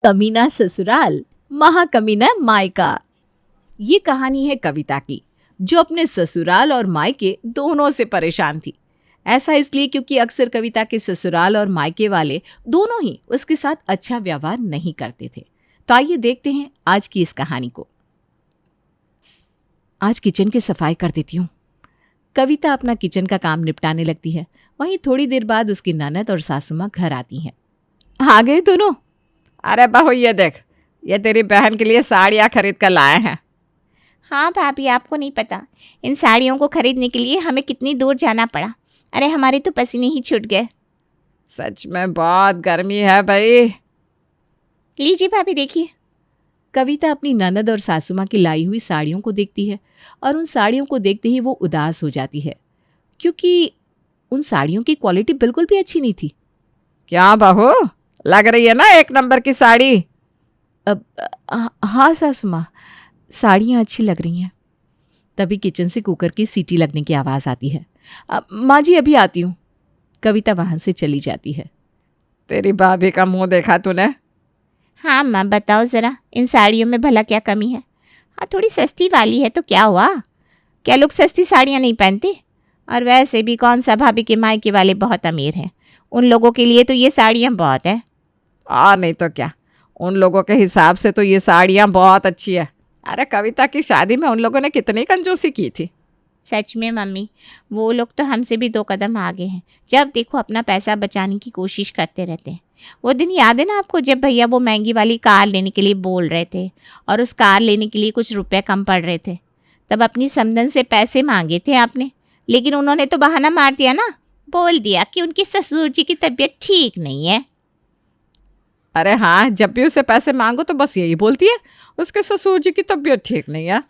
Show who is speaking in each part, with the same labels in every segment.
Speaker 1: कमीना ससुराल, महाकमीना मायका। ये कहानी है कविता की, जो अपने ससुराल और मायके दोनों से परेशान थी। ऐसा इसलिए क्योंकि अक्सर कविता के ससुराल और मायके वाले दोनों ही उसके साथ अच्छा व्यवहार नहीं करते थे। तो आइए देखते हैं आज की इस कहानी को। आज किचन की सफाई कर देती हूँ। कविता अपना किचन का काम निपटाने लगती है। वहीं थोड़ी देर बाद उसकी ननद और सासू माँ घर आती हैं। आ गए दोनों?
Speaker 2: अरे बहू ये देख, ये तेरी बहन के लिए साड़ियाँ खरीद कर लाए हैं।
Speaker 3: हाँ भाभी, आपको नहीं पता इन साड़ियों को खरीदने के लिए हमें कितनी दूर जाना पड़ा। अरे हमारे तो पसीने ही छूट गए।
Speaker 2: सच में बहुत गर्मी है भाई।
Speaker 3: लीजिए भाभी देखिए।
Speaker 1: कविता अपनी ननद और सासू माँ की लाई हुई साड़ियों को देखती है और उन साड़ियों को देखते ही वो उदास हो जाती है, क्योंकि उन साड़ियों की क्वालिटी बिल्कुल भी अच्छी नहीं थी।
Speaker 2: क्या बहू, लग रही है ना एक नंबर की साड़ी?
Speaker 1: हाँ सासू माँ, साड़ियाँ अच्छी लग रही हैं। तभी किचन से कुकर की सीटी लगने की आवाज़ आती है। माँ जी अभी आती हूँ। कविता वहाँ से चली जाती है।
Speaker 2: तेरी भाभी का मुंह देखा तूने?
Speaker 3: हाँ माँ, बताओ ज़रा, इन साड़ियों में भला क्या कमी है? हाँ, थोड़ी सस्ती वाली है तो क्या हुआ? क्या लोग सस्ती साड़ियाँ नहीं पहनते? और वैसे भी कौन सा भाभी के मायके वाले बहुत अमीर हैं, उन लोगों के लिए तो ये साड़ियाँ बहुत है।
Speaker 2: और नहीं तो क्या, उन लोगों के हिसाब से तो ये साड़ियाँ बहुत अच्छी है। अरे कविता की शादी में उन लोगों ने कितनी कंजूसी की थी।
Speaker 3: सच में मम्मी, वो लोग तो हमसे भी 2 कदम आगे हैं। जब देखो अपना पैसा बचाने की कोशिश करते रहते हैं। वो दिन याद है ना आपको, जब भैया वो महंगी वाली कार लेने के लिए बोल रहे थे और उस कार लेने के लिए कुछ रुपए कम पड़ रहे थे, तब अपनी समधन से पैसे मांगे थे आपने, लेकिन उन्होंने तो बहाना मार दिया ना, बोल दिया कि उनके ससुर जी की तबीयत ठीक नहीं है।
Speaker 2: अरे हाँ, जब भी उसे पैसे मांगो तो बस यही बोलती है, उसके ससुर जी की तबीयत ठीक नहीं है।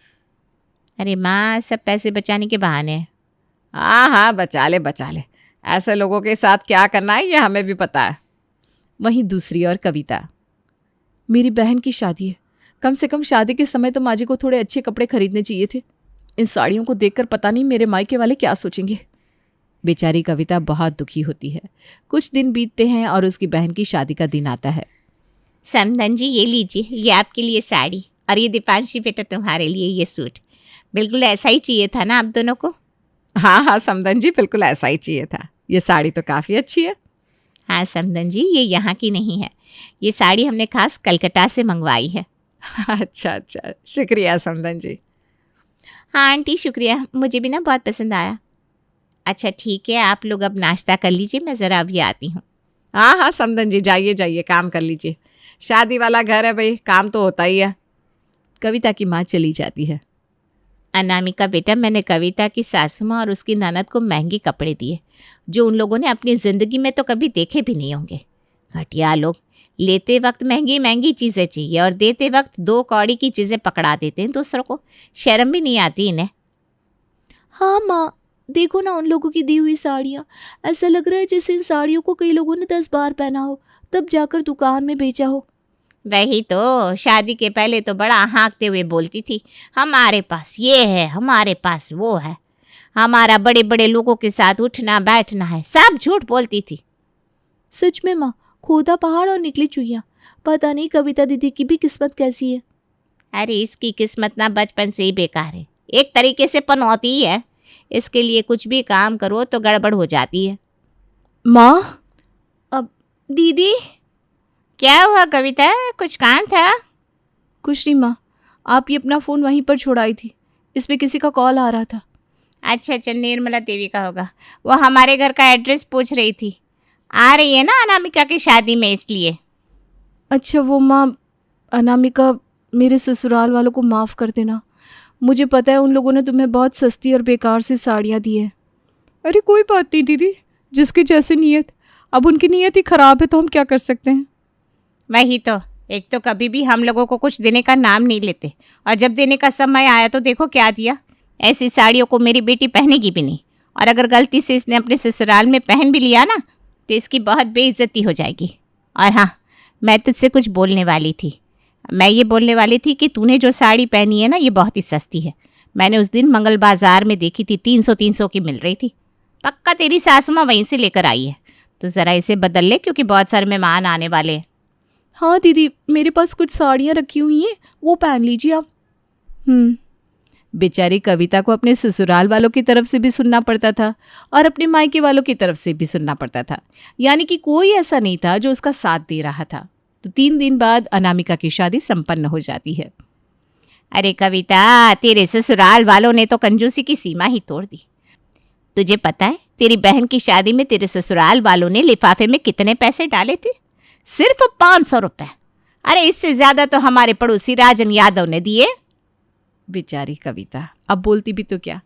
Speaker 3: अरे माँ, सब पैसे बचाने के बहाने हैं।
Speaker 2: हाँ हाँ, बचा ले बचा ले, ऐसे लोगों के साथ क्या करना है ये हमें भी पता है।
Speaker 1: वहीं दूसरी ओर कविता, मेरी बहन की शादी है, कम से कम शादी के समय तो माँ जी को थोड़े अच्छे कपड़े खरीदने चाहिए थे। इन साड़ियों को देखकर पता नहीं मेरे मायके वाले क्या सोचेंगे। बेचारी कविता बहुत दुखी होती है। कुछ दिन बीतते हैं और उसकी बहन की शादी का दिन आता है।
Speaker 3: समधन जी ये लीजिए, ये आपके लिए साड़ी, और ये दीपांशी बेटा तुम्हारे लिए ये सूट। बिल्कुल ऐसा ही चाहिए था ना आप दोनों को?
Speaker 2: हाँ हाँ समधन जी, बिल्कुल ऐसा ही चाहिए था। ये साड़ी तो काफ़ी अच्छी है।
Speaker 3: हाँ समधन जी, ये यहाँ की नहीं है, ये साड़ी हमने खास कलकत्ता से मंगवाई है।
Speaker 2: अच्छा अच्छा, शुक्रिया समधन जी।
Speaker 3: हाँ आंटी शुक्रिया, मुझे भी ना बहुत पसंद आया। अच्छा ठीक है, आप लोग अब नाश्ता कर लीजिए, मैं ज़रा अभी आती हूँ।
Speaker 2: हाँ हाँ समधन जी, जाइए जाइए, काम कर लीजिए, शादी वाला घर है भाई, काम तो होता ही है।
Speaker 1: कविता की माँ चली जाती है।
Speaker 3: अनामिका बेटा, मैंने कविता की सासू माँ और उसकी ननद को महंगे कपड़े दिए, जो उन लोगों ने अपनी ज़िंदगी में तो कभी देखे भी नहीं होंगे। घटिया लोग, लेते वक्त महंगी महंगी चीज़ें चाहिए और देते वक्त 2 कौड़ी की चीज़ें पकड़ा देते हैं दूसरों को। शर्म भी नहीं आती इन्हें।
Speaker 1: हाँ माँ, देखो ना उन लोगों की दी हुई साड़ियाँ, ऐसा लग रहा है जैसे इन साड़ियों को कई लोगों ने 10 बार पहना हो, तब जाकर दुकान में बेचा हो।
Speaker 3: वही तो, शादी के पहले तो बड़ा हाँकते हुए बोलती थी, हमारे पास ये है, हमारे पास वो है, हमारा बड़े बड़े लोगों के साथ उठना बैठना है, सब झूठ बोलती थी।
Speaker 1: सच में माँ, खोदा पहाड़ और निकली चुईयाँ। पता नहीं कविता दीदी की भी किस्मत कैसी है।
Speaker 3: अरे इसकी किस्मत ना बचपन से ही बेकार है, एक तरीके से पनौती ही है। इसके लिए कुछ भी काम करो तो गड़बड़ हो जाती है।
Speaker 1: माँ, अब दीदी।
Speaker 3: क्या हुआ कविता, कुछ काम था?
Speaker 1: कुछ नहीं माँ, आप ये अपना फ़ोन वहीं पर छोड़ाई थी, इसमें किसी का कॉल आ रहा था।
Speaker 3: अच्छा अच्छा, निर्मला देवी का होगा, वो हमारे घर का एड्रेस पूछ रही थी। आ रही है ना अनामिका की शादी में, इसलिए।
Speaker 1: अच्छा वो माँ, अनामिका, मेरे ससुराल वालों को माफ़ कर देना। मुझे पता है उन लोगों ने तुम्हें बहुत सस्ती और बेकार सी साड़ियाँ दी हैं।
Speaker 2: अरे कोई बात नहीं दीदी, जिसकी जैसी नीयत, अब उनकी नीयत ही ख़राब है तो हम क्या कर सकते हैं।
Speaker 3: वही तो, एक तो कभी भी हम लोगों को कुछ देने का नाम नहीं लेते, और जब देने का समय आया तो देखो क्या दिया। ऐसी साड़ियों को मेरी बेटी पहनेगी भी नहीं, और अगर गलती से इसने अपने ससुराल में पहन भी लिया ना तो इसकी बहुत बेइज्जती हो जाएगी। और हाँ, मैं तुझसे कुछ बोलने वाली थी। मैं ये बोलने वाली थी कि तूने जो साड़ी पहनी है ना, ये बहुत ही सस्ती है। मैंने उस दिन मंगल बाज़ार में देखी थी, 300 की मिल रही थी। पक्का तेरी सासू माँ वहीं से लेकर आई है, तो ज़रा इसे बदल ले, क्योंकि बहुत सारे मेहमान आने वाले हैं।
Speaker 1: हाँ दीदी, मेरे पास कुछ साड़ियाँ रखी हुई हैं, वो पहन लीजिए आप। बेचारी कविता को अपने ससुराल वालों की तरफ से भी सुनना पड़ता था और अपने मायके वालों की तरफ से भी सुनना पड़ता था, यानी कि कोई ऐसा नहीं था जो उसका साथ दे रहा था। तो 3 दिन बाद अनामिका की शादी संपन्न हो जाती है।
Speaker 3: अरे कविता, तेरे ससुराल वालों ने तो कंजूसी की सीमा ही तोड़ दी। तुझे पता है तेरी बहन की शादी में तेरे ससुराल वालों ने लिफाफे में कितने पैसे डाले थे? सिर्फ 500 रुपए। अरे इससे ज्यादा तो हमारे पड़ोसी राजन यादव ने दिए।
Speaker 1: बेचारी कविता अब बोलती भी तो क्या।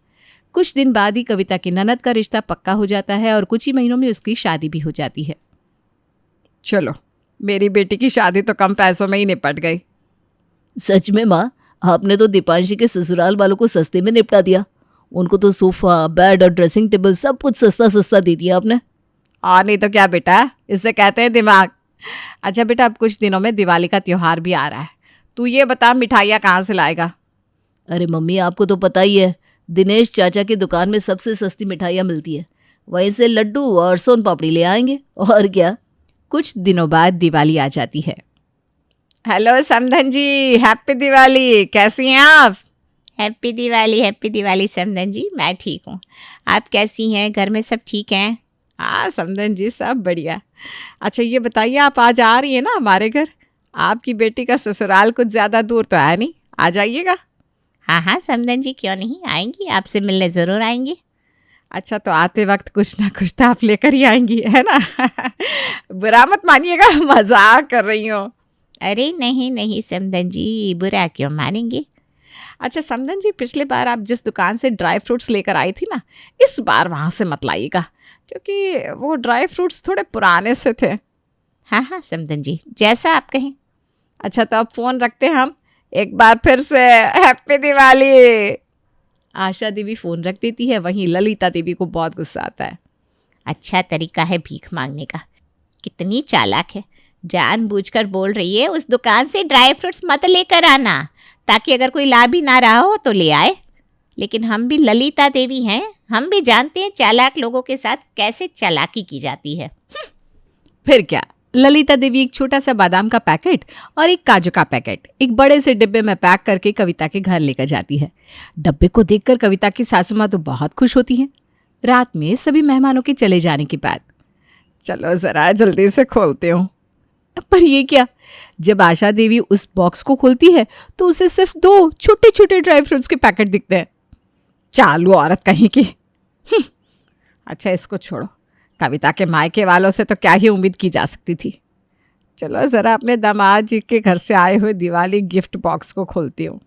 Speaker 1: कुछ दिन बाद ही कविता की ननद का रिश्ता पक्का हो जाता है और कुछ ही महीनों में उसकी शादी भी हो जाती है।
Speaker 2: चलो, मेरी बेटी की शादी तो कम पैसों में ही निपट गई।
Speaker 4: सच में माँ, आपने तो दीपांशी के ससुराल वालों को सस्ते में निपटा दिया। उनको तो सोफा, बेड और ड्रेसिंग टेबल सब कुछ सस्ता सस्ता दे दिया आपने।
Speaker 2: और नहीं तो क्या बेटा, इससे कहते हैं दिमाग। अच्छा बेटा, अब कुछ दिनों में दिवाली का त्योहार भी आ रहा है। तू ये बता, मिठाइयाँ कहाँ से लाएगा?
Speaker 4: अरे मम्मी, आपको तो पता ही है, दिनेश चाचा की दुकान में सबसे सस्ती मिठाइयाँ मिलती है। वहीं से लड्डू और सोन पापड़ी ले आएंगे, और क्या।
Speaker 1: कुछ दिनों बाद दिवाली आ जाती है।
Speaker 2: हेलो समधन जी, हैप्पी दिवाली। कैसी हैं आप?
Speaker 3: हैप्पी दिवाली समधन जी। मैं ठीक हूँ, आप कैसी हैं? घर में सब ठीक हैं?
Speaker 2: हाँ समधन जी, सब बढ़िया। अच्छा ये बताइए, आप आज आ रही है ना हमारे घर? आपकी बेटी का ससुराल कुछ ज़्यादा दूर तो है नहीं, आ जाइएगा।
Speaker 3: हाँ समधन जी, क्यों नहीं आएंगी, आपसे मिलने ज़रूर आएंगी।
Speaker 2: अच्छा, तो आते वक्त कुछ ना कुछ तो आप लेकर ही आएंगी, है ना? बुरा मत मानिएगा, मजाक कर रही हूँ।
Speaker 3: अरे नहीं समधन जी, बुरा क्यों मानेंगे।
Speaker 2: अच्छा समधन जी, पिछले बार आप जिस दुकान से ड्राई फ्रूट्स लेकर आई थी ना, इस बार वहाँ से मत लाइएगा, क्योंकि वो ड्राई फ्रूट्स थोड़े पुराने से थे।
Speaker 3: हाँ समधन जी, जैसा आप कहें।
Speaker 2: अच्छा, तो अब फ़ोन रखते हैं हम। एक बार फिर से हैप्पी दिवाली।
Speaker 1: आशा देवी फोन रख देती है। वहीं ललिता देवी को बहुत गुस्सा आता है।
Speaker 3: अच्छा तरीका है भीख मांगने का, कितनी चालाक है। जानबूझकर बोल रही है उस दुकान से ड्राई फ्रूट्स मत लेकर आना, ताकि अगर कोई ला भी ना रहा हो तो ले आए। लेकिन हम भी ललिता देवी हैं, हम भी जानते हैं चालाक लोगों के साथ कैसे चालाकी की जाती है।
Speaker 1: फिर क्या, ललिता देवी एक छोटा सा बादाम का पैकेट और एक काजू का पैकेट एक बड़े से डिब्बे में पैक करके कविता के घर लेकर जाती है। डब्बे को देखकर कविता की सासू माँ तो बहुत खुश होती हैं। रात में सभी मेहमानों के चले जाने के बाद,
Speaker 2: चलो ज़रा जल्दी से खोलते हूँ।
Speaker 1: पर ये क्या, जब आशा देवी उस बॉक्स को खोलती है तो उसे सिर्फ 2 छोटे छोटे ड्राई फ्रूट्स के पैकेट दिखते हैं।
Speaker 2: चालू औरत कहीं की। अच्छा इसको छोड़ो, कविता के मायके वालों से तो क्या ही उम्मीद की जा सकती थी। चलो ज़रा अपने दामाद जी के घर से आए हुए दिवाली गिफ्ट बॉक्स को खोलती हूँ।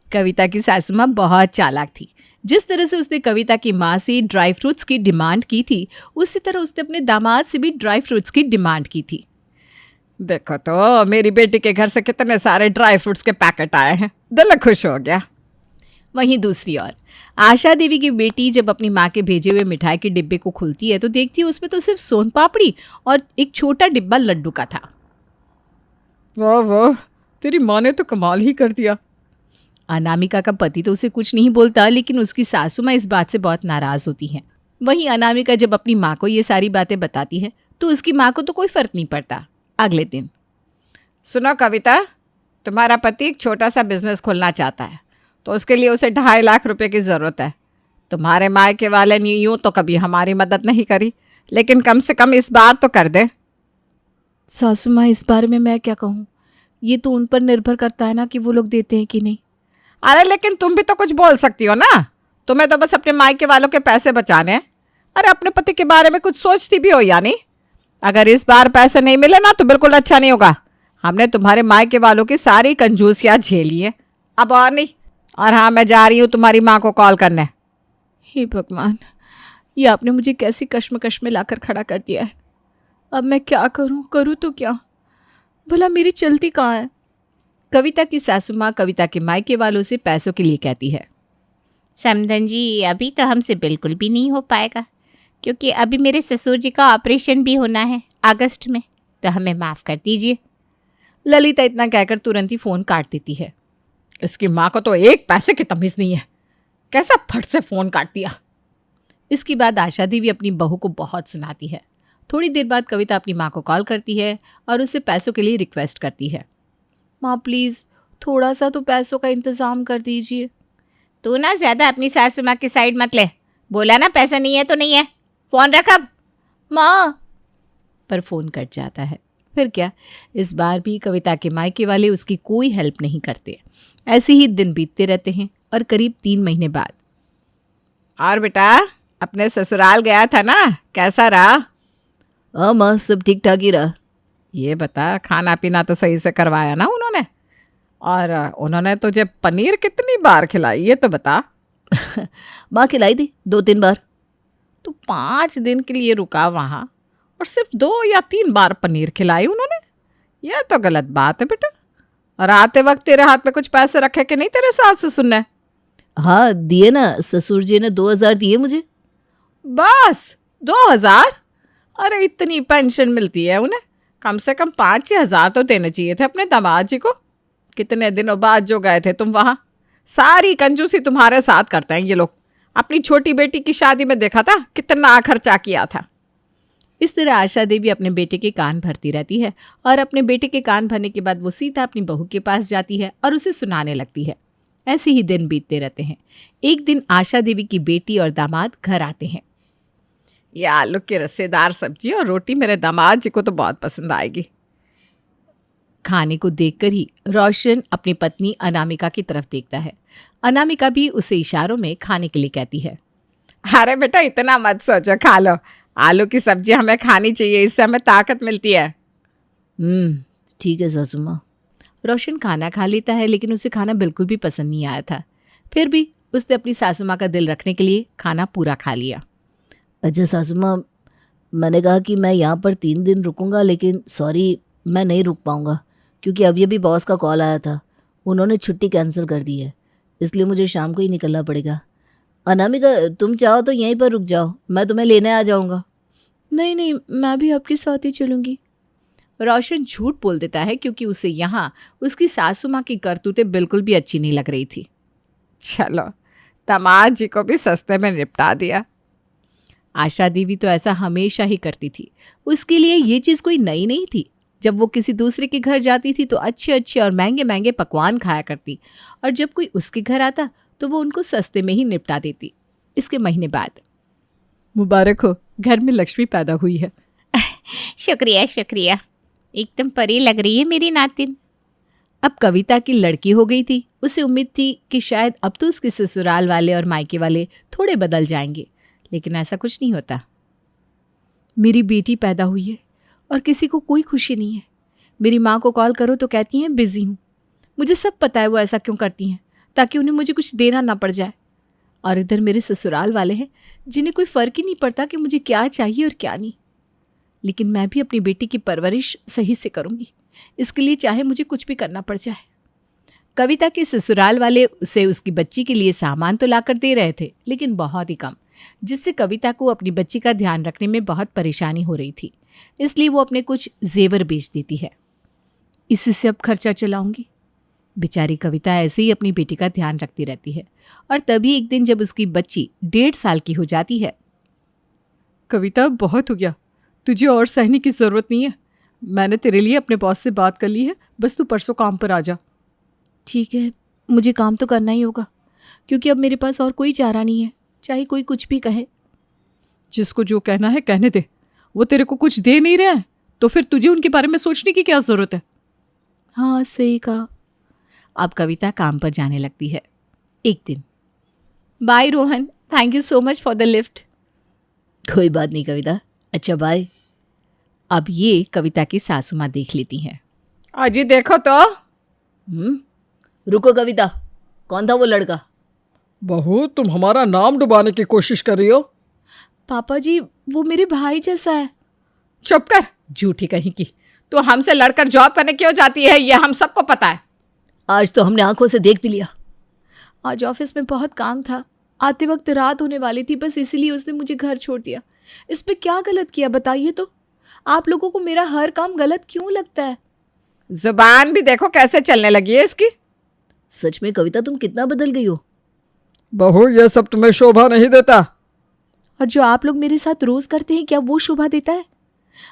Speaker 1: कविता की सासू माँ बहुत चालाक थी। जिस तरह से उसने कविता की माँ से ड्राई फ्रूट्स की डिमांड की थी, उसी तरह उसने अपने दामाद से भी ड्राई फ्रूट्स की डिमांड की थी।
Speaker 2: देखो तो मेरी बेटी के घर से कितने सारे ड्राई फ्रूट्स के पैकेट आए हैं, दिल खुश हो गया।
Speaker 1: वहीं दूसरी ओर आशा देवी की बेटी जब अपनी माँ के भेजे हुए मिठाई के डिब्बे को खुलती है तो देखती है उसमें तो सिर्फ सोन पापड़ी और एक छोटा डिब्बा लड्डू का था।
Speaker 2: वाह वाह, तेरी माँ ने तो कमाल ही कर दिया।
Speaker 1: अनामिका का पति तो उसे कुछ नहीं बोलता, लेकिन उसकी सासू माँ इस बात से बहुत नाराज होती हैं। वहीं अनामिका जब अपनी माँ को ये सारी बातें बताती है तो उसकी माँ को तो कोई फर्क नहीं पड़ता। अगले दिन,
Speaker 2: सुनो कविता, तुम्हारा पति एक छोटा सा बिजनेस खोलना चाहता है, तो उसके लिए उसे 2.5 लाख रुपए की ज़रूरत है। तुम्हारे मायके वाले ने यूँ तो कभी हमारी मदद नहीं करी, लेकिन कम से कम इस बार तो कर दे।
Speaker 1: सासू माँ, इस बारे में मैं क्या कहूँ, ये तो उन पर निर्भर करता है ना कि वो लोग देते हैं कि नहीं।
Speaker 2: अरे लेकिन तुम भी तो कुछ बोल सकती हो ना, तुम्हें तो बस अपने मायके वालों के पैसे बचाने हैं। अरे अपने पति के बारे में कुछ सोचती भी हो या नहीं? अगर इस बार पैसे नहीं मिले ना तो बिल्कुल अच्छा नहीं होगा। हमने तुम्हारे मायके वालों की सारी कंजूसियाँ झेली है, अब और नहीं। और हाँ, मैं जा रही हूँ तुम्हारी माँ को कॉल करने।
Speaker 1: हे भगवान, ये आपने मुझे कैसी कश्मकश में लाकर खड़ा कर दिया है। अब मैं क्या करूँ तो क्या, भला मेरी चलती कहाँ है। कविता की सासू माँ कविता के मायके वालों से पैसों के लिए कहती है,
Speaker 3: समधन जी अभी तो हमसे बिल्कुल भी नहीं हो पाएगा, क्योंकि अभी मेरे ससुर जी का ऑपरेशन भी होना है अगस्त में, तो हमें माफ़ कर दीजिए।
Speaker 1: ललिता इतना कहकर तुरंत ही फ़ोन काट देती है।
Speaker 2: इसकी माँ को तो एक पैसे की तमीज़ नहीं है, कैसा फट से फ़ोन काट दिया।
Speaker 1: इसके बाद आशा देवी अपनी बहू को बहुत सुनाती है। थोड़ी देर बाद कविता अपनी माँ को कॉल करती है और उससे पैसों के लिए रिक्वेस्ट करती है। माँ प्लीज़ थोड़ा सा तो पैसों का इंतज़ाम कर दीजिए।
Speaker 3: तू ना ज़्यादा अपनी सासू माँ की साइड मत ले। बोला ना पैसा नहीं है तो नहीं है। फ़ोन रख अब।
Speaker 1: माँ, पर फ़ोन कट जाता है। फिर क्या, इस बार भी कविता के मायके वाले उसकी कोई हेल्प नहीं करते। ऐसे ही दिन बीतते रहते हैं और करीब 3 महीने बाद।
Speaker 2: और बेटा, अपने ससुराल गया था ना, कैसा रहा?
Speaker 4: हाँ माँ, सब ठीक ठाक ही रहा।
Speaker 2: ये बता, खाना पीना तो सही से करवाया ना उन्होंने? और उन्होंने तुझे पनीर कितनी बार खिलाई, ये तो बता।
Speaker 4: माँ खिलाई थी 2-3 बार।
Speaker 2: तू 5 दिन के लिए रुका वहाँ और सिर्फ 2 या 3 बार पनीर खिलाई उन्होंने? यह तो गलत बात है बेटा। और आते वक्त तेरे हाथ में कुछ पैसे रखे कि नहीं तेरे सास ससुर ने?
Speaker 4: हाँ दिए ना, ससुर जी ने 2000 दिए मुझे।
Speaker 2: बस 2000? अरे इतनी पेंशन मिलती है उन्हें, कम से कम 5-6 हजार तो देने चाहिए थे अपने दामाद जी को। कितने दिनों बाद जो गए थे तुम वहाँ, सारी कंजूसी तुम्हारे साथ करते हैं ये लोग। अपनी छोटी बेटी की शादी में देखा था कितना खर्चा किया था।
Speaker 1: इस तरह आशा देवी अपने बेटे के कान भरती रहती है और अपने बेटे के कान भरने के बाद वो सीधा अपनी बहू के पास जाती है और उसे सुनाने लगती है। ऐसे ही दिन बीतते रहते हैं। एक दिन आशा देवी की बेटी और दामाद घर आते हैं।
Speaker 2: ये आलू की रसेदार सब्जी और रोटी मेरे दामाद जी को तो बहुत पसंद आएगी।
Speaker 1: खाने को देखकर ही रोशन अपनी पत्नी अनामिका की तरफ देखता है। अनामिका भी उसे इशारों में खाने के लिए कहती है।
Speaker 2: अरे बेटा, इतना मत सोचो, खा लो। आलू की सब्जी हमें खानी चाहिए, इससे हमें ताकत मिलती है।
Speaker 4: ठीक है सासू माँ।
Speaker 1: रोशन खाना खा लेता है, लेकिन उसे खाना बिल्कुल भी पसंद नहीं आया था। फिर भी उसने अपनी सासू माँ का दिल रखने के लिए खाना पूरा खा लिया।
Speaker 4: अच्छा सासू माँ, मैंने कहा कि मैं यहाँ पर 3 दिन रुकूंगा, लेकिन सॉरी मैं नहीं रुक पाऊँगा क्योंकि अभी अभी बॉस का कॉल आया था। उन्होंने छुट्टी कैंसिल कर दी है, इसलिए मुझे शाम को ही निकलना पड़ेगा। अनामिका, तुम चाहो तो यहीं पर रुक जाओ, मैं तुम्हें लेने आ जाऊँगा।
Speaker 1: नहीं नहीं, मैं भी आपके साथ ही चलूंगी। रोशन झूठ बोल देता है क्योंकि उसे यहाँ उसकी सासू माँ की करतूतें बिल्कुल भी अच्छी नहीं लग रही थी।
Speaker 2: चलो, दामाद जी को भी सस्ते में निपटा दिया।
Speaker 1: आशा देवी तो ऐसा हमेशा ही करती थी। उसके लिए ये चीज़ कोई नई नहीं थी। जब वो किसी दूसरे के घर जाती थी तो अच्छे अच्छे और महंगे महंगे पकवान खाया करती, और जब कोई उसके घर आता तो वो उनको सस्ते में ही निपटा देती। इसके महीने बाद, मुबारक हो, घर में लक्ष्मी पैदा हुई है।
Speaker 3: शुक्रिया शुक्रिया, एकदम परी लग रही है मेरी नातिन।
Speaker 1: अब कविता की लड़की हो गई थी। उसे उम्मीद थी कि शायद अब तो उसके ससुराल वाले और मायके वाले थोड़े बदल जाएंगे, लेकिन ऐसा कुछ नहीं होता। मेरी बेटी पैदा हुई है और किसी को कोई खुशी नहीं है। मेरी माँ को कॉल करो तो कहती हैं बिजी हूँ। मुझे सब पता है वो ऐसा क्यों करती हैं, ताकि उन्हें मुझे कुछ देना ना पड़ जाए। और इधर मेरे ससुराल वाले हैं जिन्हें कोई फ़र्क ही नहीं पड़ता कि मुझे क्या चाहिए और क्या नहीं। लेकिन मैं भी अपनी बेटी की परवरिश सही से करूँगी, इसके लिए चाहे मुझे कुछ भी करना पड़ जाए। कविता के ससुराल वाले उसे उसकी बच्ची के लिए सामान तो लाकर दे रहे थे, लेकिन बहुत ही कम, जिससे कविता को अपनी बच्ची का ध्यान रखने में बहुत परेशानी हो रही थी। इसलिए वो अपने कुछ जेवर बेच देती है। इसी से अब खर्चा चलाऊंगी। बेचारी कविता ऐसे ही अपनी बेटी का ध्यान रखती रहती है। और तभी एक दिन जब उसकी बच्ची 1.5 साल की हो जाती है। कविता, बहुत हो गया, तुझे और सहने की ज़रूरत नहीं है। मैंने तेरे लिए अपने बॉस से बात कर ली है, बस तू परसों काम पर आ जा। ठीक है, मुझे काम तो करना ही होगा, क्योंकि अब मेरे पास और कोई चारा नहीं है, चाहे कोई कुछ भी कहे। जिसको जो कहना है कहने दे। वो तेरे को कुछ दे नहीं रहा है तो फिर तुझे उनके बारे में सोचने की क्या ज़रूरत है। हाँ, सही कहा। अब कविता काम पर जाने लगती है। एक दिन, bye Rohan, thank you so much for the lift.
Speaker 4: कोई बात नहीं कविता, अच्छा बाय।
Speaker 1: अब ये कविता की सासू माँ देख लेती हैं।
Speaker 2: अजी देखो तो।
Speaker 4: रुको कविता, कौन था वो लड़का?
Speaker 2: बहू, तुम हमारा नाम डुबाने की कोशिश कर रही हो।
Speaker 1: पापा जी, वो मेरे भाई जैसा है।
Speaker 2: चुप कर, झूठी कहीं की। तो हमसे लड़कर जॉब करने क्यों जाती है, ये हम सबको पता है।
Speaker 4: आज तो हमने आंखों से देख भी लिया।
Speaker 1: आज ऑफिस में बहुत काम था, आते वक्त रात होने वाली थी, बस इसीलिए उसने मुझे घर छोड़ दिया। इस पे क्या गलत किया बताइए तो? आप लोगों को मेरा हर काम गलत क्यों लगता है?
Speaker 2: जुबान भी देखो कैसे चलने लगी है इसकी।
Speaker 4: सच में कविता, तुम कितना बदल गई हो।
Speaker 2: बहू, ये सब तुम्हें शोभा नहीं देता।
Speaker 1: और जो आप लोग मेरे साथ रोज करते हैं, क्या वो शोभा देता है?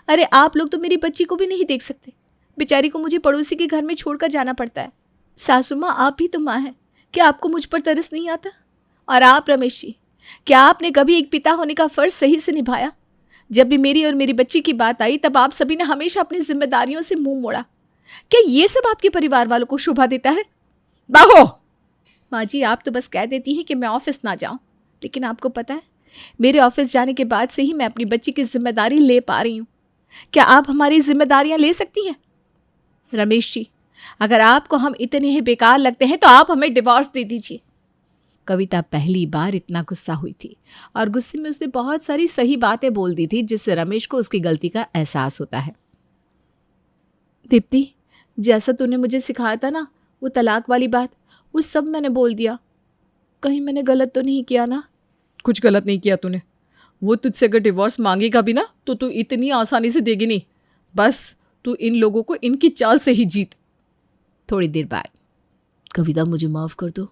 Speaker 1: अरे आप लोग तो मेरी बच्ची को भी नहीं देख सकते। बेचारी को मुझे पड़ोसी के घर में छोड़कर जाना पड़ता है। सासू माँ, आप भी तो माँ हैं, क्या आपको मुझ पर तरस नहीं आता? और आप रमेश जी, क्या आपने कभी एक पिता होने का फर्ज सही से निभाया? जब भी मेरी और मेरी बच्ची की बात आई तब आप सभी ने हमेशा अपनी जिम्मेदारियों से मुंह मोड़ा। क्या ये सब आपके परिवार वालों को शोभा देता है?
Speaker 2: बहू,
Speaker 1: माँ जी, आप तो बस कह देती हैं कि मैं ऑफिस ना जाऊं, लेकिन आपको पता है मेरे ऑफिस जाने के बाद से ही मैं अपनी बच्ची की जिम्मेदारी ले पा रही हूँ। क्या आप हमारी जिम्मेदारियां ले सकती हैं? रमेश जी, अगर आपको हम इतने ही बेकार लगते हैं तो आप हमें डिवोर्स दे दीजिए। कविता पहली बार इतना गुस्सा हुई थी और गुस्से में उसने बहुत सारी सही बातें बोल दी थी जिससे रमेश को उसकी गलती का एहसास होता है। दीप्ति, जैसा तूने मुझे सिखाया था ना वो तलाक वाली बात, वो सब मैंने बोल दिया। कहीं मैंने गलत तो नहीं किया ना?
Speaker 2: कुछ गलत नहीं किया तूने। वो तुझसे अगर डिवोर्स मांगेगा भी ना तो तू इतनी आसानी से देगी नहीं। बस तू इन लोगों को इनकी चाल से ही जीत।
Speaker 1: थोड़ी देर बाद,
Speaker 4: कविता मुझे माफ़ कर दो,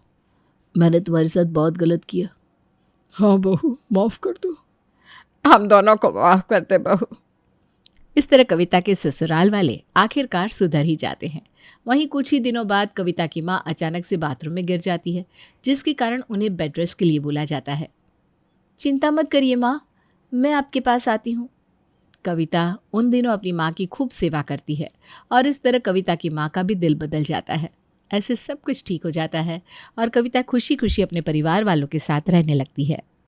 Speaker 4: मैंने तुम्हारे साथ बहुत गलत किया।
Speaker 2: हाँ बहू, माफ़ कर दो। हम दोनों को माफ़ करते बहू।
Speaker 1: इस तरह कविता के ससुराल वाले आखिरकार सुधर ही जाते हैं। वहीं कुछ ही दिनों बाद कविता की माँ अचानक से बाथरूम में गिर जाती है, जिसके कारण उन्हें बेड रेस्ट के लिए बोला जाता है। चिंता मत करिए माँ, मैं आपके पास आती हूँ। कविता उन दिनों अपनी माँ की खूब सेवा करती है और इस तरह कविता की माँ का भी दिल बदल जाता है। ऐसे सब कुछ ठीक हो जाता है और कविता खुशी खुशी अपने परिवार वालों के साथ रहने लगती है।